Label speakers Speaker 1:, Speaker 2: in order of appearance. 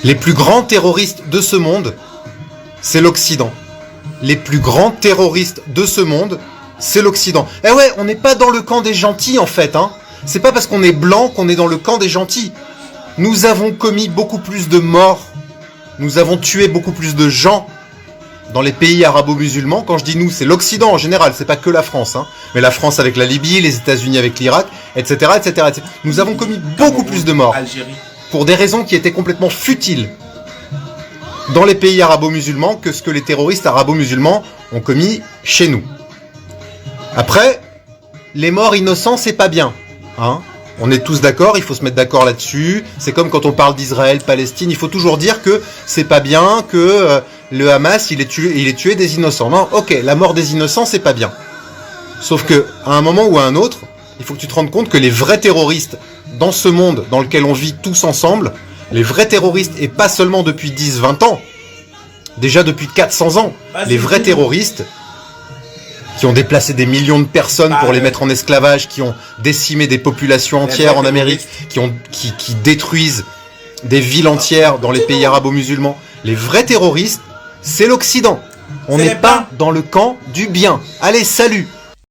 Speaker 1: Les plus grands terroristes de ce monde, c'est l'Occident. Les plus grands terroristes de ce monde, c'est l'Occident. Eh ouais, on n'est pas dans le camp des gentils en fait, hein. C'est pas parce qu'on est blanc qu'on est dans le camp des gentils. Nous avons commis beaucoup plus de morts. Nous avons tué beaucoup plus de gens dans les pays arabo-musulmans. Quand je dis nous, c'est l'Occident en général, c'est pas que la France, hein. Mais la France avec la Libye, les États-Unis avec l'Irak, etc., etc., etc. Nous avons commis beaucoup plus de morts.
Speaker 2: Algérie.
Speaker 1: Pour des raisons qui étaient complètement futiles dans les pays arabo-musulmans que ce que les terroristes arabo-musulmans ont commis chez nous. Après, les morts innocents, c'est pas bien, hein. On est tous d'accord, il faut se mettre d'accord là-dessus. C'est comme quand on parle d'Israël, Palestine, il faut toujours dire que c'est pas bien, que le Hamas, il est tué des innocents. Non, ok, la mort des innocents, c'est pas bien. Sauf que, à un moment ou à un autre, il faut que tu te rendes compte que les vrais terroristes, dans ce monde dans lequel on vit tous ensemble, les vrais terroristes, et pas seulement depuis 10-20 ans, déjà depuis 400 ans, les vrais terroristes, qui ont déplacé des millions de personnes pour les mettre en esclavage, qui ont décimé des populations entières en Amérique, qui détruisent des villes entières dans les pays arabo-musulmans. Les vrais terroristes, c'est l'Occident. On n'est pas dans le camp du bien. Allez, salut!